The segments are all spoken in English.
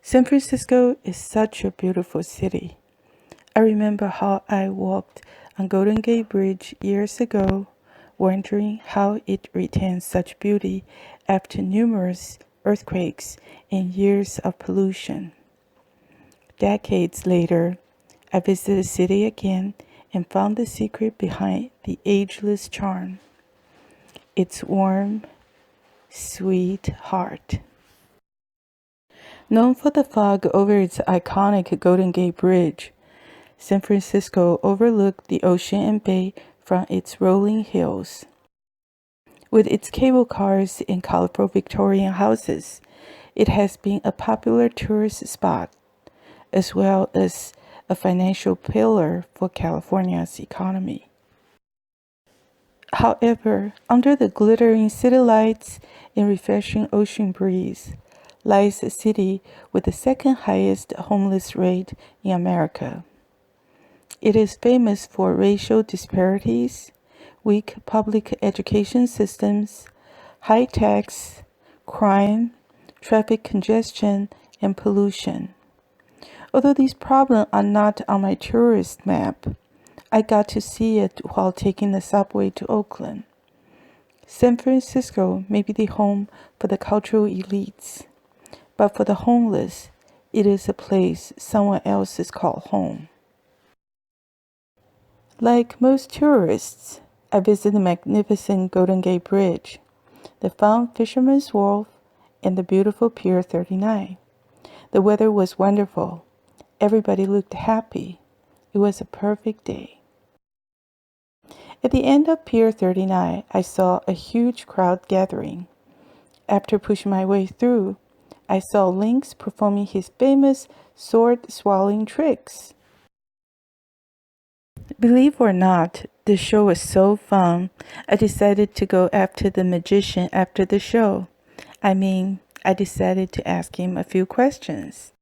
San Francisco is such a beautiful city. I remember how I walked on Golden Gate Bridge years ago, wondering how it retains such beauty after numerous earthquakes and years of pollution. Decades later, I visited the city again and found the secret behind the ageless charm. Its warm, sweet heart. Known for the fog over its iconic Golden Gate Bridge, San Francisco overlooked the ocean and bay from its rolling hills. With its cable cars and colorful Victorian houses, it has been a popular tourist spot, as well as a financial pillar for California's economy. However, under the glittering city lights and refreshing ocean breeze lies a city with the second highest homeless rate in America. It is famous for racial disparities, weak public education systems, high tax, crime, traffic congestion, and pollution. Although these problems are not on my tourist map, I got to see it while taking the subway to Oakland. San Francisco may be the home for the cultural elites, but for the homeless, it is a place someone else is called home. Like most tourists, I visited the magnificent Golden Gate Bridge, the famed Fisherman's Wharf, and the beautiful Pier 39. The weather was wonderful. Everybody looked happy. It was a perfect day. At the end of Pier 39, I saw a huge crowd gathering. After pushing my way through, I saw Lynx performing his famous sword-swallowing tricks. Believe or not, the show was so fun, I decided to go after the magician after the show. I decided to ask him a few questions.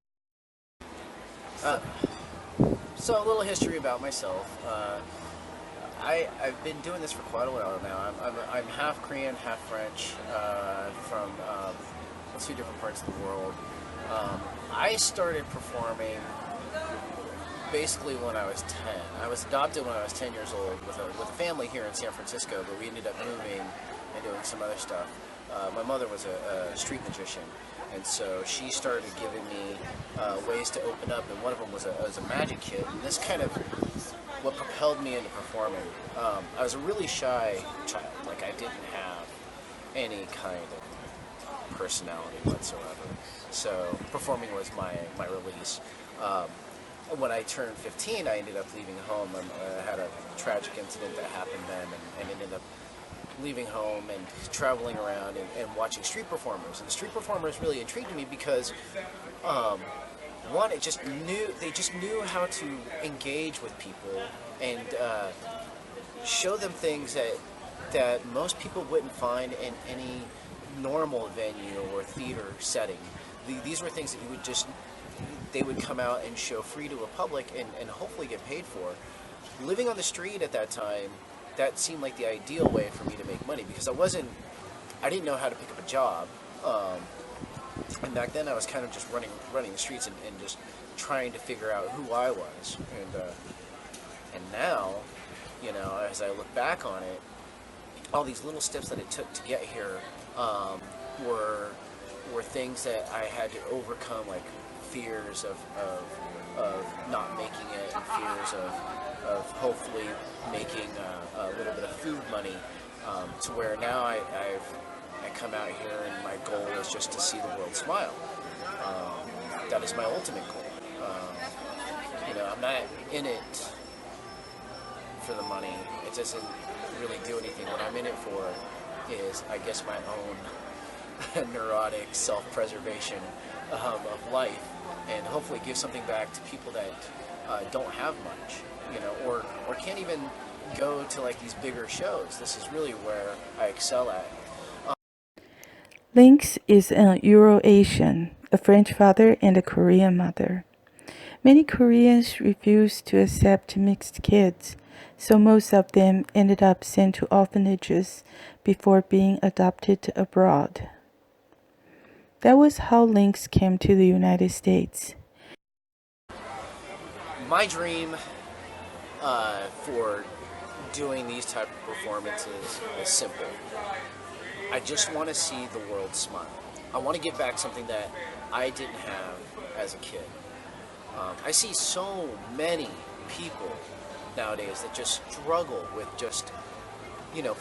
So a little history about myself. I've been doing this for quite a while now. I'm half Korean, half French, from two different parts of the world. I started performing basically when I was 10. I was adopted when I was 10 years old with a family here in San Francisco, but we ended up moving and doing some other stuff. My mother was a street magician, and so she started giving me ways to open up, and one of them was a magic kit, and this kind of what propelled me into performing. I was a really shy child. Like, I didn't have any kind of personality whatsoever. So performing was my release. When I turned 15, I ended up leaving home. I had a tragic incident that happened then, and ended up leaving home and traveling around and watching street performers. And the street performers really intrigued me because one, they just knew how to engage with people and show them things that most people wouldn't find in any normal venue or theater setting. These were things that they would come out and show free to a public and hopefully get paid for. Living on the street at that time, that seemed like the ideal way for me to make money because I didn't know how to pick up a job. And back then I was kind of just running the streets and just trying to figure out who I was. And now, as I look back on it, all these little steps that it took to get here were things that I had to overcome, like fears of not making it, and fears of hopefully making a little bit of food money, to where now I come out here and my goal is just to see the world smile. That is my ultimate goal. I'm not in it for the money. It doesn't really do anything. What I'm in it for is, I guess, my own neurotic self-preservation of life, and hopefully give something back to people that don't have much, or can't even go to like these bigger shows. This is really where I excel at. Lynx is an Euro-Asian, a French father and a Korean mother. Many Koreans refuse to accept mixed kids, so most of them ended up sent to orphanages before being adopted abroad. That was how Lynx came to the United States. My dream for doing these type of performances is simple. I just want to see the world smile. I want to give back something that I didn't have as a kid. I see so many people nowadays that just struggle with just,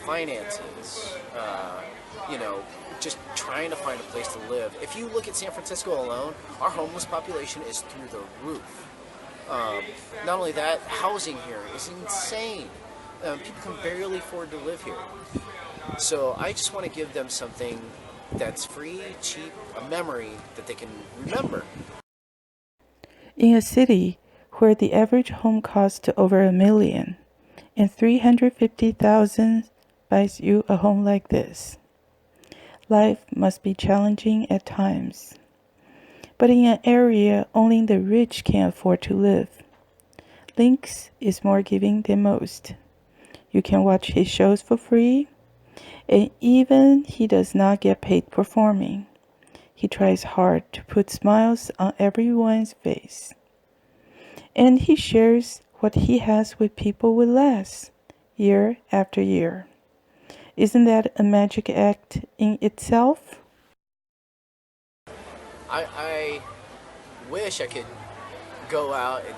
finances, just trying to find a place to live. If you look at San Francisco alone, our homeless population is through the roof. Not only that, housing here is insane. People can barely afford to live here. So I just want to give them something that's free, cheap, a memory that they can remember. In a city where the average home costs over $1 million and 350,000 buys you a home like this, life must be challenging at times. But in an area only the rich can afford to live, Lynx is more giving than most. You can watch his shows for free, and even he does not get paid performing. He tries hard to put smiles on everyone's face. And he shares what he has with people with less, year after year. Isn't that a magic act in itself? I wish I could go out and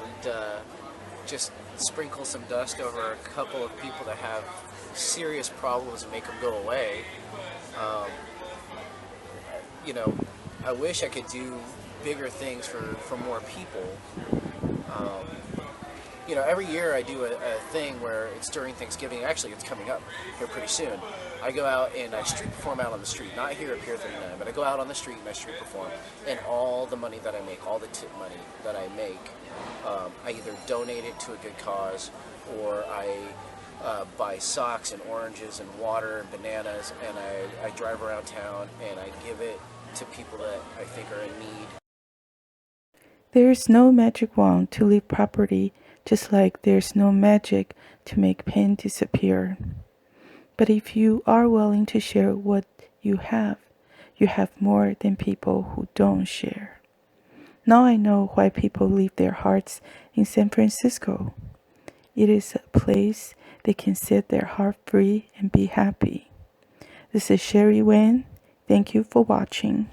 just sprinkle some dust over a couple of people that have serious problems and make them go away. Um, I wish I could do bigger things for more people. Um, every year I do a thing where it's during Thanksgiving. Actually, it's coming up here pretty soon. I go out and I street perform out on the street, not here at Pier 39, but I go out on the street and I street perform. And all the money that I make, all the tip money that I make, I either donate it to a good cause or I buy socks and oranges and water and bananas, and I drive around town and I give it to people that I think are in need. There is no magic wand to leave property, just like there's no magic to make pain disappear. But if you are willing to share what you have more than people who don't share. Now I know why people leave their hearts in San Francisco. It is a place they can set their heart free and be happy. This is Sherry Wen. Thank you for watching.